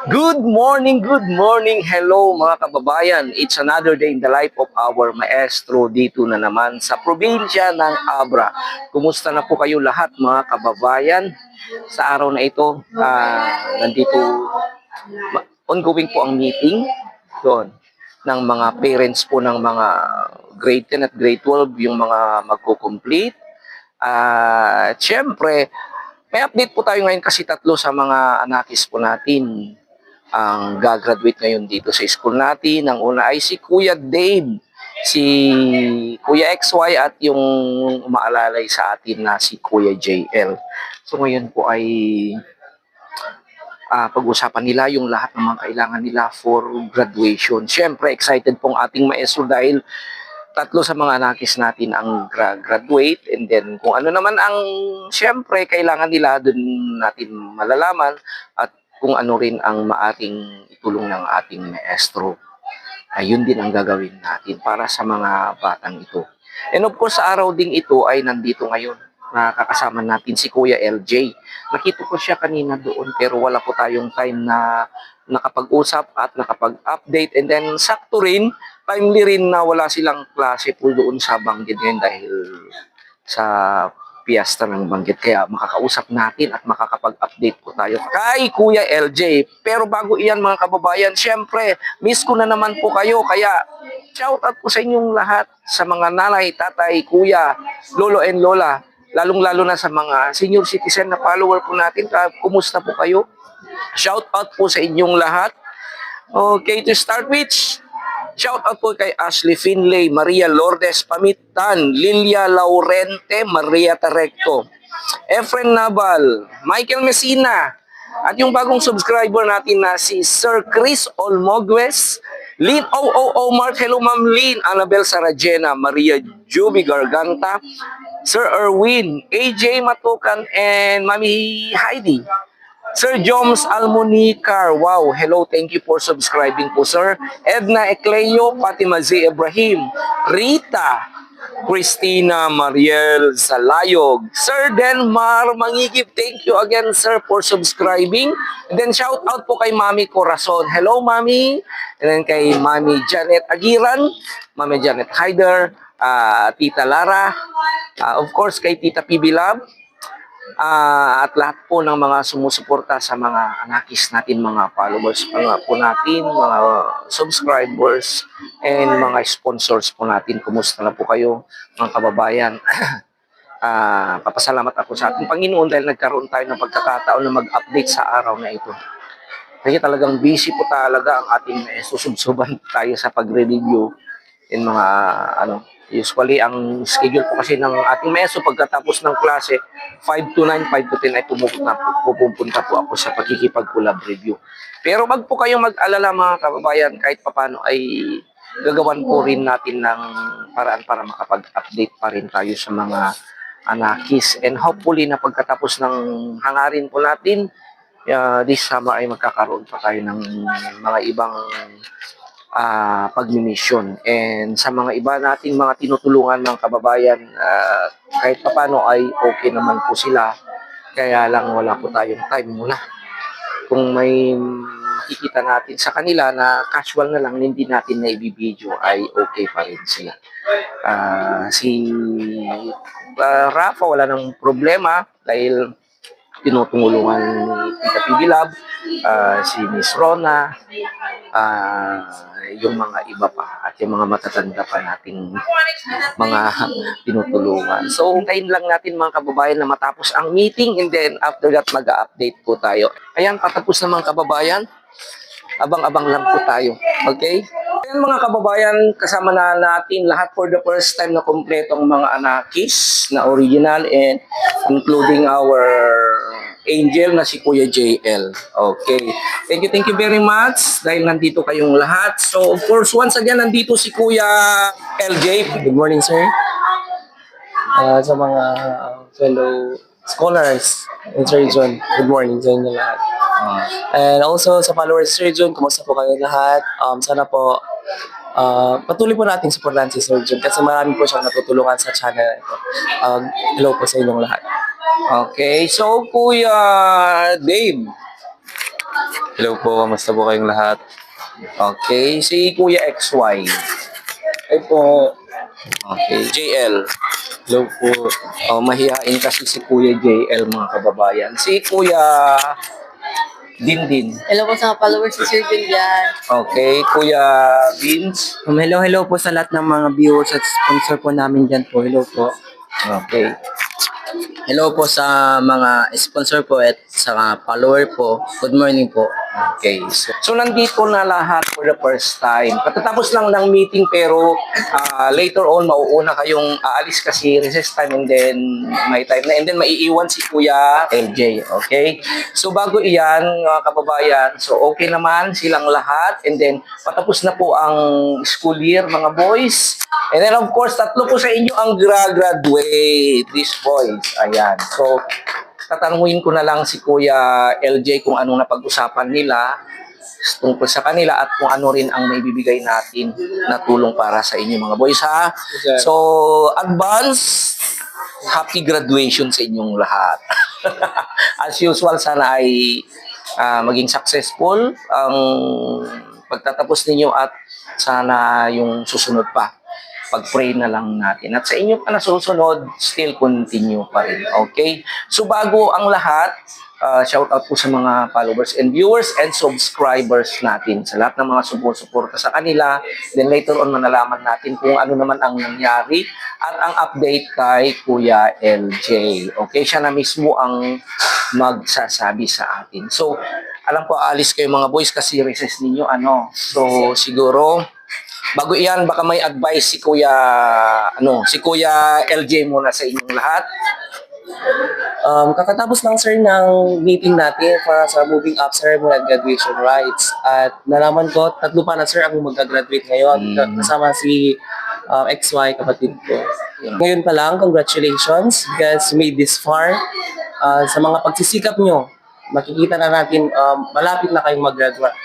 Good morning, hello mga kababayan. It's another day in the life of our maestro dito na naman sa probinsya ng Abra. Kumusta na po kayo lahat mga kababayan? Sa araw na ito, nandito, ongoing po ang meeting doon ng mga parents po ng mga grade 10 at grade 12, yung mga magko-complete. Siyempre, may update po tayo ngayon kasi tatlo sa mga anakis po natin ang gagraduate ngayon dito sa school natin. Ang una ay si Kuya Dave, si Kuya XY at yung umaalalay sa atin na si Kuya JL. So ngayon po ay pag-usapan nila yung lahat ng mga kailangan nila for graduation. Siyempre, excited pong ating maestro dahil tatlo sa mga anakis natin ang graduate, and then kung ano naman ang siyempre kailangan nila, dun natin malalaman, at kung ano rin ang maaring itulong ng ating maestro. Ayun din ang gagawin natin para sa mga batang ito. And of course, sa araw ding ito ay nandito ngayon. Nakakasama natin si Kuya LJ. Nakita ko siya kanina doon pero wala po tayong time na nakapag-usap at nakapag-update. And then sakto rin, timely rin na wala silang klase po doon sa Banggit ngayon dahil sa piyesta ng Banggit. Kaya makakausap natin at makakapag-update po tayo kay Kuya LJ. Pero bago iyan mga kababayan, syempre, miss ko na naman po kayo. Kaya shout out po sa inyong lahat, sa mga nanay, tatay, kuya, lolo and lola. Lalong-lalo na sa mga senior citizen na follower po natin. Kumusta po kayo? Shout out po sa inyong lahat. Okay, to start with, shout out po kay Ashley Finlay, Maria Lourdes Pamitan, Lilia Laurente, Maria Tarecto, Efren Nabal, Michael Messina, at yung bagong subscriber natin na si Sir Chris Olmogues, Lynn Mark, hello Ma'am Lynn, Annabel Sarajena, Maria Juby Garganta, Sir Erwin, AJ Matukan, and Mami Heidi. Sir Joms Almonicar, wow, hello, thank you for subscribing po, sir. Edna Ecleo, Fatima Z. Ibrahim, Rita, Christina Mariel Salayog, Sir Denmar Mangigib, thank you again, sir, for subscribing. And then shout out po kay Mami Corazon, hello Mami. And then kay Mami Janet Agiran, Mami Janet Haider, Tita Lara, of course kay Tita PB Love, at lahat po ng mga sumusuporta sa mga anakis natin, mga followers po natin, mga subscribers, and mga sponsors po natin. Kumusta na po kayo mga kababayan? Papasalamat ako sa ating Panginoon dahil nagkaroon tayo ng pagkakataon na mag-update sa araw na ito. Kasi talagang busy po talaga ang ating susubsuban tayo sa pagre-review in mga usually ang schedule po kasi ng ating maestro pagkatapos ng klase 5 to 9, 5 to 10 ay pupunta po ako sa pakikipag-collab review. Pero wag po kayong mag-alala mga kababayan, kahit papano ay gagawan po rin natin ng paraan para makapag-update pa rin tayo sa mga anakis, and hopefully na pagkatapos ng hangarin po natin this summer ay magkakaroon pa tayo ng mga ibang pagmimisyon. And sa mga iba nating mga tinutulungan ng kababayan, kahit papano ay okay naman po sila, kaya lang wala po tayong time muna. Kung may makikita natin sa kanila na casual na lang, hindi natin na ibibideo, ay okay pa rin sila. Si Rafa wala nang problema dahil tinutulungan ni Tita PB Lab, si Miss Rona, yung mga iba pa, at yung mga matatanda pa nating mga tinutulungan. So, hintayin lang natin mga kababayan na matapos ang meeting, and then after that mag-update po tayo. Ayan, patapos na mga kababayan. Abang-abang lang po tayo. Okay? Ayan mga kababayan, kasama na natin lahat for the first time na kompletong mga anakis na original, and including our angel na si Kuya JL. Okay. Thank you very much dahil nandito kayong lahat. So, of course, once again, nandito si Kuya LJ. Good morning, sir. Sa mga fellow scholars in Sir John, good morning sa inyo lahat. And also sa followers Sir John, kumusta po kayo lahat? Sana po patuloy po natin supportahan si Sir Jun kasi marami po siyang natutulungan sa channel na ito. Hello po sa inyong lahat. Okay, so Kuya Dave. Hello po, kamusta po kayong lahat? Okay, si Kuya XY. Ay po, Okay, JL. Hello po. Oh, mahihain kasi si Kuya JL, mga kababayan. Si Kuya Dindin. Hello po sa mga followers ni Sir Jun dyan. Okay, Kuya Vince. hello po sa lahat ng mga viewers at sponsor po namin dyan po. Hello po. Okay. Hello po sa mga sponsor po at sa mga follower po. Good morning po. Okay. So nandito na lahat for the first time. Katatapos lang ng meeting pero later on mauuna kayong aalis kasi recess time and then may time na and then maiiwan si Kuya LJ. Okay? So bago iyan, mga kababayan, so okay naman silang lahat and then patapos na po ang school year, mga boys. And then of course, tatlo po sa inyo ang graduate, these boys. Ayan. So tatanungin ko na lang si Kuya LJ kung anong napag-usapan nila tungkol sa kanila at kung ano rin ang maibibigay natin na tulong para sa inyo, mga boys, ha? Okay. So, advance happy graduation sa inyong lahat. As usual, sana ay maging successful ang pagtatapos ninyo at sana yung susunod pa. Pag-pray na lang natin. At sa inyo pa na susunod, still continue pa rin. Okay? So bago ang lahat, shout out po sa mga followers and viewers and subscribers natin. Sa lahat ng mga sumusuporta sa kanila. Then later on, manalaman natin kung ano naman ang nangyari at ang update kay Kuya LJ. Okay? Siya na mismo ang magsasabi sa atin. So, alam ko, aalis kayo mga boys kasi recess ninyo, ano. So, siguro, bago iyan, baka may advice si Kuya LJ muna sa inyong lahat. Kakatapos lang sir ng meeting natin para sa moving up ceremony at graduation rites. At nalaman ko, tatlo pa na sir ang mag-graduate ngayon. Kasama si XY, kapatid ko. Ngayon pa lang, congratulations because you made this far. Sa mga pagsisikap nyo, makikita na natin malapit na kayong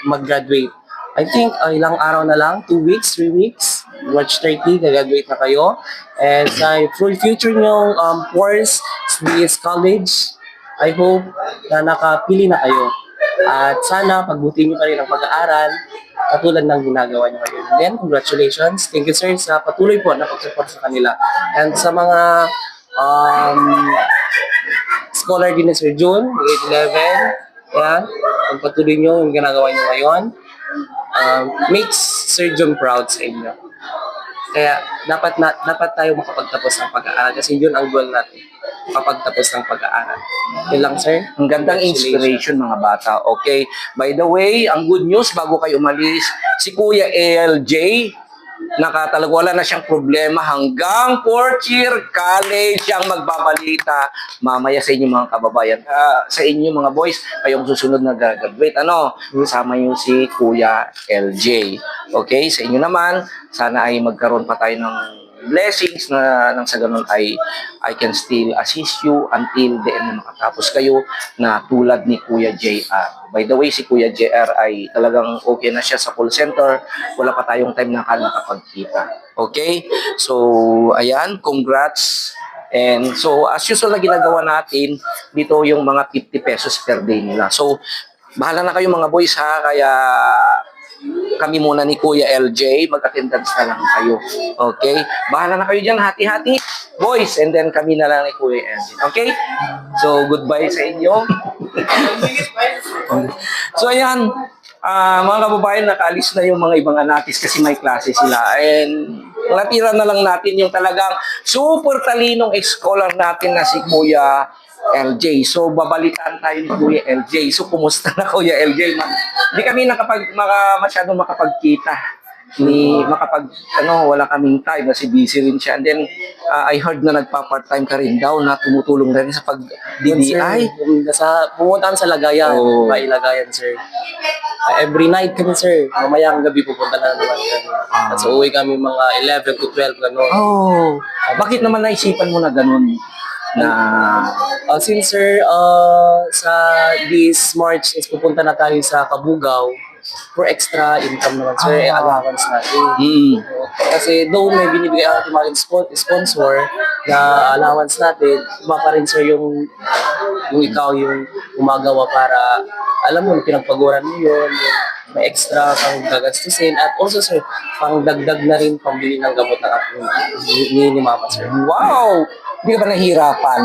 mag-graduate. I think ilang araw na lang, 2 weeks, 3 weeks, March 30, graduate na kayo. And sa full future nyong course, DS College, I hope na nakapili na kayo. At sana pagbutin nyo pa rin ang pag-aaral katulad ng ginagawa nyo ngayon. Then, congratulations. Thank you sir sa patuloy po na pag-support sa kanila. And sa mga scholar din ni Sir Jun, grade 11, yan, pagpatuloy nyo yung ginagawa nyo ngayon. Makes Sir John proud sa inyo. Kaya dapat tayo makapagtapos ng pag-aaral kasi yun ang goal natin, makapagtapos ng pag-aaral. Yun lang sir. Ang gandang inspiration, mga bata. Okay. By the way, ang good news bago kayo umalis, si Kuya LJ, wala na siyang problema hanggang 4th year college siyang magbabalita mamaya sa inyo mga kababayan. Sa inyo mga boys, kayong susunod na graduate, kasama niyo si Kuya LJ. Okay, sa inyo naman, sana ay magkaroon pa tayo ng blessings na nang sa ganun ay I can still assist you until the end na makatapos kayo na tulad ni Kuya JR. By the way, si Kuya JR ay talagang okay na siya sa call center. Wala pa tayong time na nakapagkita. Okay? So, ayan, congrats. And so, as usual na ginagawa natin, dito yung mga 50 pesos per day nila. So, bahala na kayo mga boys, ha? Kaya kami muna ni Kuya LJ, mag-attendance na lang kayo. Okay? Bahala na kayo dyan, hati-hati, boys, and then kami na lang ni Kuya LJ. Okay? So, goodbye sa inyo. So, ayan, mga kababayan, nakaalis na yung mga ibang anatis kasi may klase sila. And natira na lang natin yung talagang super talinong scholar natin na si Kuya LJ. So, babalitaan tayo ni Kuya LJ. So, kumusta na Kuya LJ? Hindi kami masyadong makapagkita. Wala kaming time kasi busy rin siya. And then, I heard na nagpa-part-time ka rin daw na tumutulong rin sa pag-DDI. Pumunta kami sa Lagayan. Oh. Lagayan, sir. Every night kami, sir. Mamayang gabi pupunta na naman kami. At so, uwi kami mga 11 to 12, gano'n. Oh, bakit naman naisipan mo na ganun? Since, sir, sa this March is pupunta na tayo sa Kabugaw. for extra income naman, sir, allowance natin. Mm. Kasi though may binibigay ang ating mga sponsor na allowance natin, iba pa rin, sir, yung ikaw yung gumagawa para, alam mo, pinagpaguran mo yun, may extra kang gagastusin. At also, sir, pang dagdag na rin pambili ng gamot ng ating ni mama, sir. Wow! Hindi ka ba nahihirapan?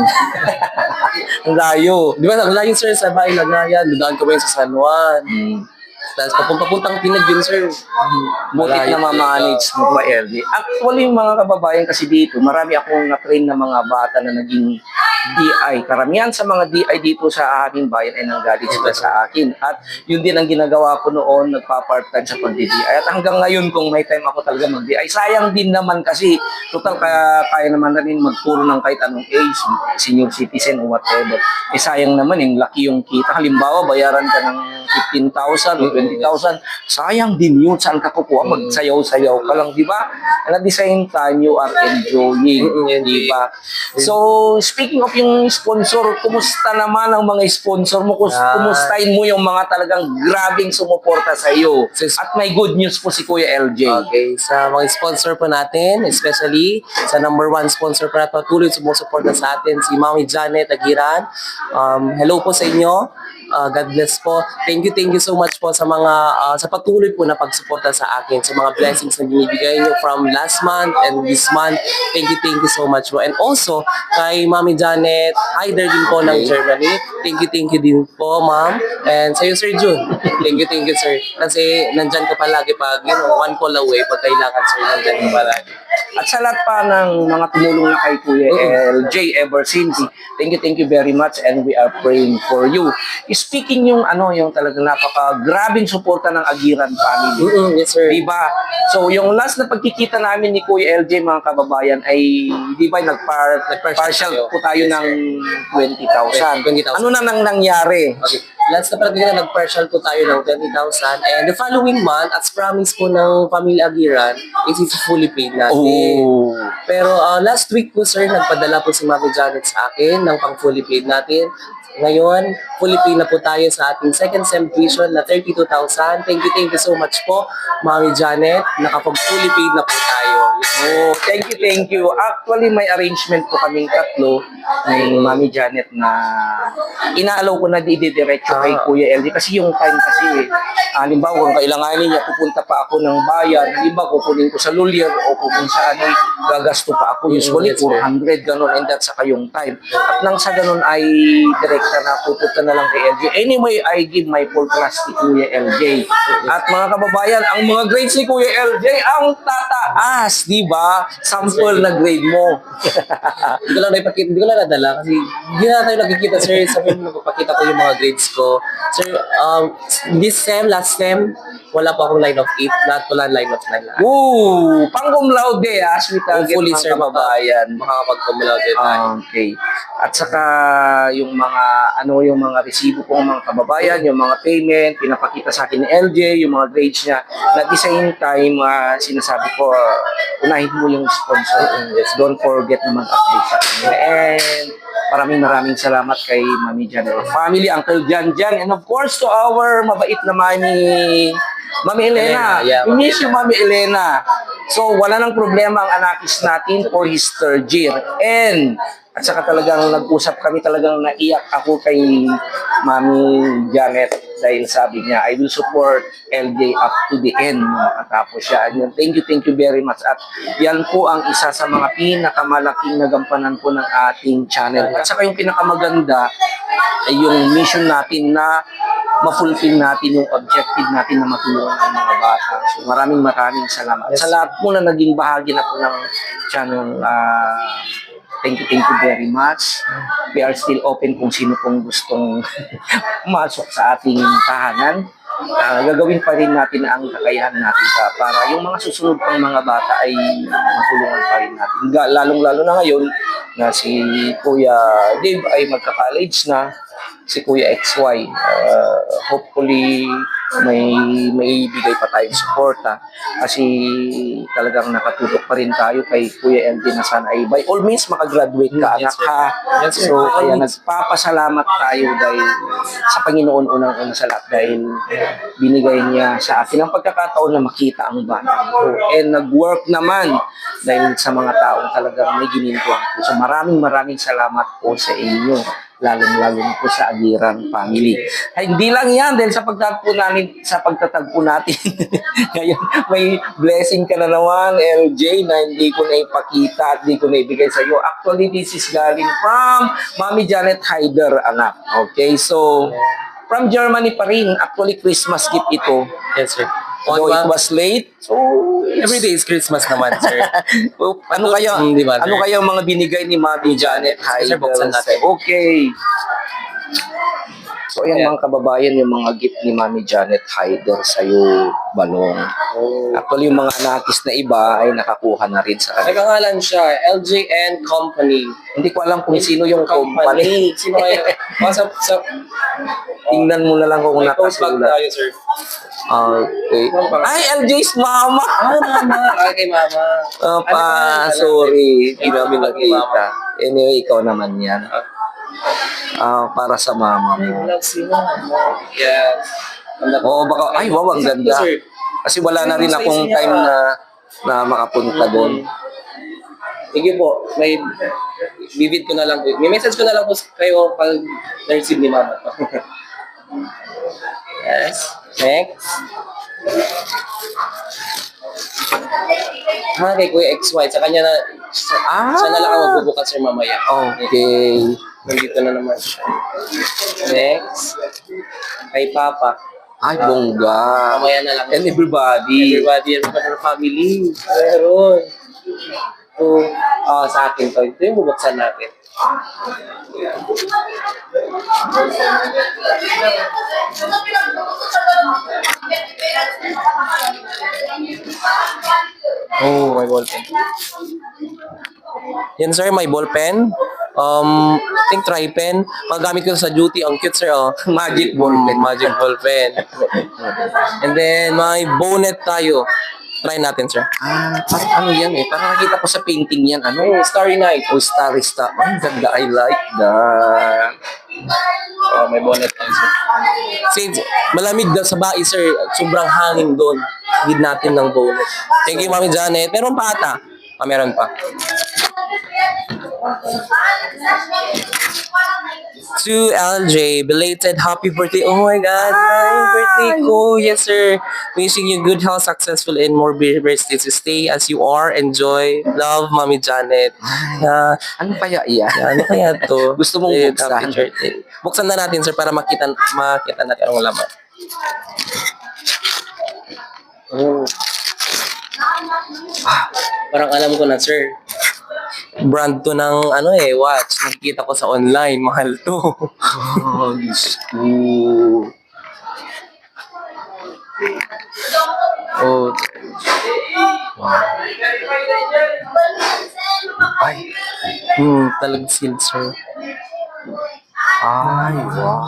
Ang layo. Di ba, ang layo, sir, sa bahay Lagayan, dudaan ka ba yun sa San Juan? Mm. Tapos papuntang Pinag yun, sir. Butit na ma-manage mo pa, LJ. Actually, yung mga kababayan kasi dito, marami akong na-train na mga bata na naging DI. Karamihan sa mga DI dito sa aming bayan ay nanggaling sila sa akin. At yun din ang ginagawa ko noon, nagpa-part-time sa pag-DI. At hanggang ngayon, kung may time ako talaga mag-DI, sayang din naman kasi total kaya naman na rin magturo ng kahit anong age, senior citizen o whatever. Eh sayang naman, yung laki yung kita. Halimbawa, bayaran ka ng 15,000 o 20,000. Sayang din yun. Saan ka kukuha? Magsayaw-sayaw ka lang, di ba? And at the same time, you are enjoying, di ba? So, speaking of yung sponsor, kumusta naman ang mga sponsor mo? Kumustahin mo yung mga talagang grabing sumuporta sa iyo? At may good news po si Kuya LJ. Okay, sa mga sponsor po natin, especially sa number 1 sponsor po natin, patuloy sumusuporta sa atin, si Mami Janet Agiran. Hello po sa inyo. God bless po. Thank you so much po sa mga sa patuloy po na pagsuporta sa akin, sa mga blessings na binibigay niyo from last month and this month. Thank you so much po. And also, kay Mami Janet, Heider din po ng Germany. Thank you din po, ma'am. And sa iyo, Sir Jun. Thank you, sir. Kasi nandyan ka palagi pag, one call away, pag kailangan, sir, nandyan ka palagi. At sa lahat pa ng mga tumulong na kay Kuya LJ ever since, thank you very much and we are praying for you. Speaking yung talagang napaka-grabing suporta ng Agiran family. Yes, sir. Diba? So, yung last na pagkikita namin ni Kuya LJ, mga kababayan, ay, di ba, nag-partial po tayo ng 20,000. 20,000. Ano na nang nangyari? Okay. Last na pala na nag-partial po tayo ng 20,000. And the following month, as promised po ng Pamilya Agiran, is fully paid natin. Oh. Pero last week po, sir, nagpadala po si Mami Janet sa akin ng pang fully paid natin. Ngayon, fully paid na po tayo sa ating second sem tuition na 32,000. Thank you so much po, Mami Janet. Nakapag-fully paid na po tayo. Oh, thank you. Actually, may arrangement po kaming tatlo ng Mami Janet na inaalaw ko na didiretso kay Kuya LJ kasi yung time kasi, halimbawa kung kailanganin niya, pupunta pa ako ng bayan, halimbawa kukunin ko sa Lulier o kung saan ay gagasto pa ako, usually 400, gano'n, and that's saka yung time. At nang sa gano'n ay direkta na pupunta na lang kay LJ. Anyway, I give my full trust to Kuya LJ. At mga kababayan, ang mga grades ni Kuya LJ ang tataas, di ba? Sample na grade mo. Hindi ko lang nadala kasi hindi na tayo nakikita, sir. Sabi mo, magpapakita ko yung mga grades ko. Sir, last sem, wala pa akong line of 8. Lahat pala line of 9 lahat. Ooh, pang cum laude, as we target Hopefully, mga sir, kababayan. makakapag-cumulaw din tayo. Okay. At saka yung mga resibo po ng mga kababayan, yung mga payment, pinapakita sa akin ni LJ, yung mga grades niya. Na at the same time, sinasabi ko, unahin mo yung sponsor. Yes, don't forget na mag-update sa kanya. And maraming salamat kay Mami Jan, family, Uncle Jan, and of course to our mabait na Mami Elena. Yeah. We miss you, Mami Elena. So, wala nang problema ang anakis natin for his third year. And, at saka talagang nag-usap kami, talagang naiyak ako kay Mami Janet dahil sabi niya, I will support LJ up to the end makatapos siya. And thank you very much. At yan po ang isa sa mga pinakamalaking nagampanan po ng ating channel. At saka yung pinakamaganda ay yung mission natin na ma-fulfill natin yung objective natin na matulungan ang mga bata. So maraming salamat. Sa lahat po na naging bahagi na po ng channel, thank you very much. We are still open kung sino pong gustong pumasok sa ating tahanan. Gagawin pa rin natin ang kakayahan natin para yung mga susunod pang mga bata ay matulungan pa rin natin. Lalong-lalo na ngayon na si Kuya Dave ay magka-college na, si Kuya XY. Hopefully, may ibigay pa tayong suporta kasi talagang nakatutok pa rin tayo kay Kuya LJ na sana ay by all means makagraduate ka, Yes, anak sir. ha. Yes, sir. So, By all kaya means. nagpapasalamat tayo dahil sa Panginoon unang-una sa lahat dahil binigay niya sa atin ang pagkakataon na makita ang bata ko. And nag-work naman dahil sa mga taong talagang may ginintuan po. So maraming salamat po sa inyo, lalong-lalo na po sa Agiran family. Ay, hindi lang yan dahil sa pagtatagpo natin. Ngayon, may blessing ka na naman, LJ, na hindi ko na ipakita at hindi ko na ibigay sa iyo. Actually, this is galing from Mami Janet Hyder, anak. Okay, so from Germany pa rin. Actually, Christmas gift ito. Yes, sir. Although it was late, so Every day is Christmas naman, sir. ano kaya Di ba, sir? ano kaya ang mga binigay ni Mami Janet Sir, Hyder? buksan natin. Okay. So ayan Ayan. mga kababayan, yung mga gift ni Mami Janet Hyder sa iyo, Balong. Actually yung mga anakis na iba ay nakakuha na rin sa May kanila. pangalan siya, LJN Company. Hindi ko alam kung sino yung company. Sino kayo? Sa Tingnan mo na lang kung may post bag nakasulat. tayo, sir. Okay. Ay, LJ's mama! Mama. Kay mama. Sorry. Hindi Ay, namin mama. nakita. Anyway, ikaw naman yan. Para sa mama Ay, mo. vlog si mama. Yes. Oo, baka, ay, wow, ang ganda. Sir. Kasi wala na rin akong time na makapunta doon. Sige po, may vivid ko na lang. May message ko na lang po kayo pag na-receive ni mama. Yes. Next. Kay Kuya XY. Sa kanya na, siya na lang ang magbubukas sir mamaya. Okay. Nandito na naman siya. Next. Kay Papa. Ay, bongga. Mamaya na lang. And everybody. Everybody, everybody, family. Meron. Ito, sa akin to. Ito yung bubuksan natin. Oh, may ballpen. Yan sir, may ballpen. I think tri-pen. Magamit ko sa duty. Ang cute sir, oh. Magic ballpen. Magic ballpen. And then, may bonnet tayo. Try natin, sir. Parang ano yan eh. Parang nakita ko sa painting yan. Ano? Oh, Starry Night. Oh, Starry Star. Ay, ganda. I like that. Oh, may bonnet tayo, sir. Since malamig daw sa bahay, sir, sobrang hangin doon. Need natin ng bonnet. Thank you, Mami Janet. Meron pa ata. Meron pa. To LJ, belated happy birthday. Oh my God, happy birthday ko. Yes, sir. Wishing you good health, successful, and more birthdays to stay as you are. Enjoy. Love, Mami Janet. Ano kaya yan? Ano kaya to? Gusto mong Eh, buksan? happy birthday. Buksan na natin, sir, para makita natin ang laman. Oh. Parang alam ko na, sir. Brand to ng watch. Nakikita ko sa online. Mahal to. Oh, Diyos ko. Oh. Ay. Talagang seal, sir. Ay, wow.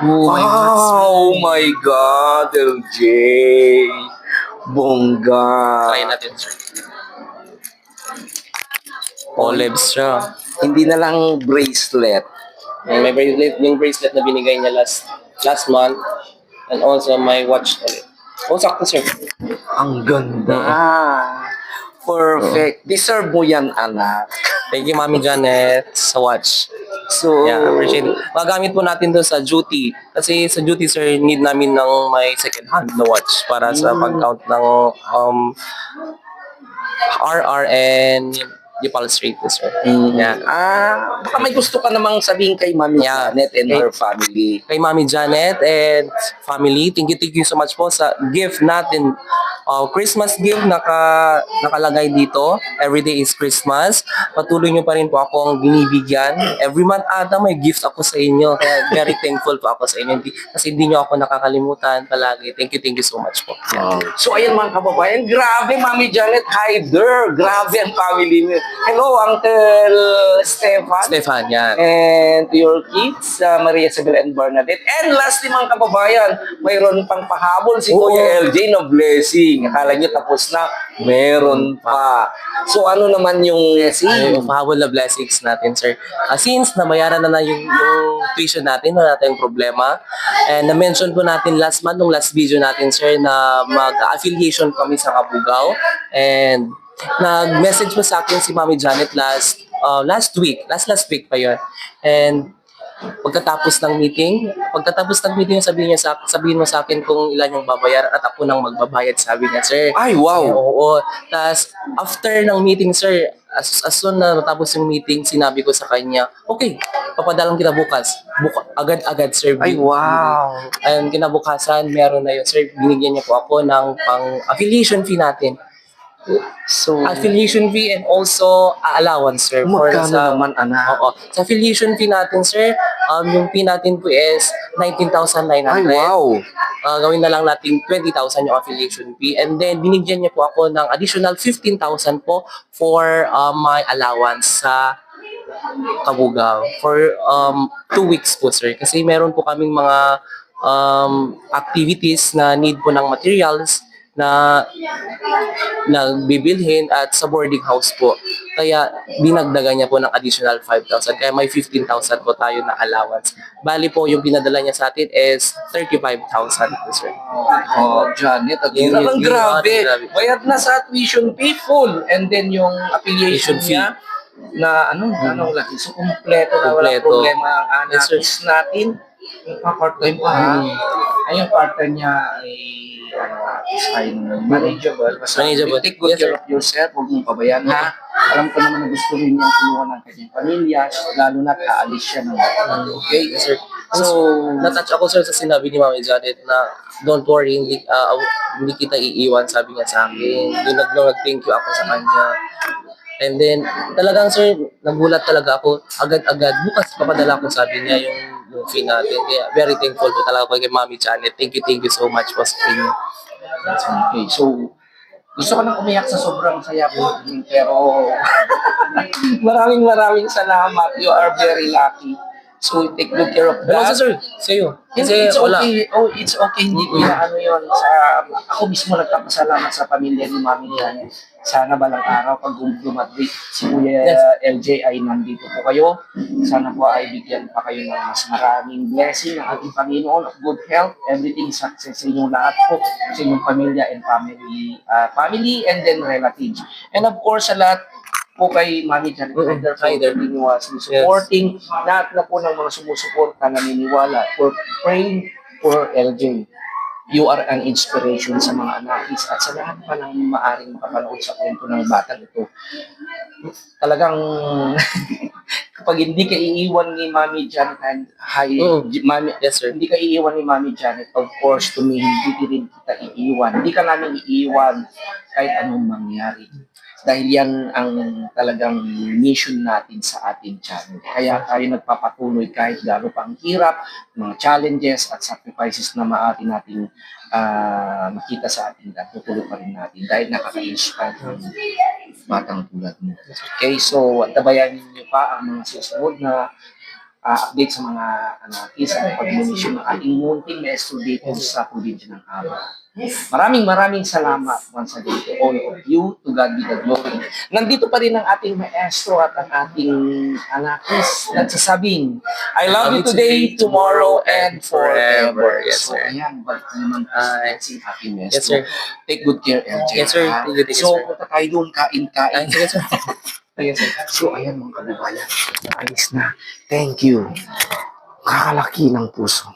Oh my God. Oh my God, LJ. Bongga. Try natin, sir. Olives siya. Hindi na lang bracelet. And may bracelet, yung bracelet na binigay niya last month. And also my watch ulit. Oh, sakto, sir. Ang ganda. Perfect. Deserve mo yan, anak. Thank you, Mami Janet, sa watch. So, Yeah, appreciate it. Magamit po natin doon sa duty. Kasi sa duty, sir, need namin ng may second hand na watch para sa pag-count ng RR and Pulse rate, sir. Yeah. baka may gusto ka namang sabihin kay Mami Yeah. Janet and Okay. her family. Kay Mami Janet and family, thank you so much po sa gift natin Christmas gift nakalagay dito. Every day is Christmas. Patuloy nyo pa rin po akong binibigyan. Every month ata may gift ako sa inyo. Kaya very thankful po ako sa inyo. Kasi hindi nyo ako nakakalimutan palagi. Thank you so much po. So ayan mga kababayan, grabe Mami Janet, hi there. Grabe ang family niyo. Hello Uncle Stefan. Stefan, yan. And to your kids, Maria Isabel and Bernadette. And lastly mga kababayan, mayroon pang pahabol si Kuya LJ na blessing. Akala nyo tapos na, meron pa. So ano naman yung blessing? Yung pahabol na blessings natin, sir. Since nabayaran na yung tuition natin, wala tayong problema. And na-mention po natin last month, nung last video natin, sir, na mag-affiliation kami sa Kabugao. And nag-message po sa akin si Mami Janet last week pa yun. And pagkatapos ng meeting, sabihin mo sa akin kung ilan yung babayaran at ako nang magbabayad, sabi niya, sir. Ay, wow. Oo. Tapos, after ng meeting, sir, as soon na natapos yung meeting, sinabi ko sa kanya, okay, papadalang kita bukas. Agad-agad, sir. Ay, wow. And kinabukasan, meron na yun, sir. Binigyan niya po ako ng pang-affiliation fee natin. So, Affiliation fee and also allowance, sir. magkano naman, anak? Oo. Sa affiliation fee natin, sir, yung fee natin po is 19,900. Ay, wow. Gawin na lang natin 20,000 yung affiliation fee. And then, binigyan niya po ako ng additional 15,000 po for my allowance sa Kabugao. For 2 weeks po, sir. Kasi meron po kaming mga activities na need po ng materials na bibilhin at sa boarding house po. Kaya dinagdagan niya po ng additional 5,000. Kaya may 15,000 po tayo na allowance. Bali po, yung pinadala niya sa atin is 35,000 po, sir. Oh, Janet, Yun, ang yun, grabe. grabe. Bayad na sa tuition fee full. And then yung affiliation Fee. niya na laki. So, kumpleto na, walang Kumpleto. problema ang Yes, sir. anakis natin. Yung part-time pa, ha? Ay, yung part-time niya ay is manageable. Basta Manageable. take good Yes, care sir. of yourself. Huwag mong pabayaan, ha? Alam ko naman na gusto rin niyang tulungan ng kanyang pamilya, lalo na aalis siya ng okay? Yes, sir. So, Natouch ako, sir, sa sinabi ni Mami Janet na don't worry, hindi kita iiwan, sabi niya sa akin. Nag-thank you ako sa kanya. And then, talagang, sir, nagulat talaga ako. Agad-agad, bukas papadala ko, sabi niya, yung fee natin. Kaya, very thankful po talaga ko kay Mami Janet. Thank you so much po sa inyo. okay. So, gusto ko nang umiyak sa sobrang saya po. Pero, maraming salamat. You are very lucky. So, take good care of Pero that. sir, sa'yo. Kasi It's wala. okay. Oh, it's okay. Hindi ko na ano yun. Ako mismo nagpapasalamat sa pamilya ni Mami Janet. Sana balang araw pag dumating si Kuya LJ ay nandito po kayo. Sana po ay bigyan pa kayo ng mas maraming blessing ng ating Panginoon of good health, everything success sa inyong lahat po, sa inyong pamilya and family and then relatives. And of course, sa lahat po kay Mami Janet Hyder continuously supporting lahat na po ng mga sumusuporta na naniniwala for praying for LJ. You are an inspiration sa mga anakis at sa lahat pa ng maaring makapanood sa kwento ng batang ito. Talagang kapag hindi ka iiwan ni Mami Janet Yes, sir. hindi ka iiwan ni Mami Janet, of course, to me, hindi rin kita iiwan. Hindi ka namin iiwan kahit anong mangyari. Dahil yan ang talagang mission natin sa ating channel. Kaya tayo nagpapatuloy kahit gano'n pa ang hirap, mga challenges at sacrifices na maaari nating makita sa ating lahat. Tutuloy pa rin natin dahil nakaka-inspire ng batang tulad mo. Okay, so tabayan niyo pa ang mga susunod na update sa mga anakis at pag-mission ng ating munting maestro dito sa probinsya ng Aba. Maraming salamat once again to all of you. To God be the glory. Nandito pa rin ang ating maestro at ang ating anakis nagsasabing, I love you today, tomorrow, and forever. Yes, So, sir. ayan, balik naman si ating maestro. Yes, sir. Take good care, LJ. Yes, sir. ha? Thank you, So, sir. punta tayo doon, kain-kain. Sige, sir. Sige, sir. So, ayan mga kababayan. Alis na. Thank you. Kakalaki ng puso.